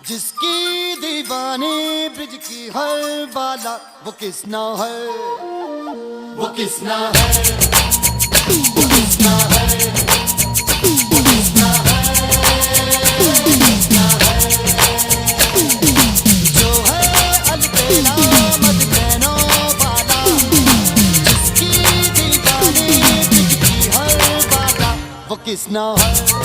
जिसकी दीवानी ब्रिज की हर बाला वो किसना है, वो किसना है, वो किसना है, वो किसना है, किसना है। जो है अलबेला मदनैनो वाला, जिसकी दीवानी ब्रिज की हर बाला वो किसना है।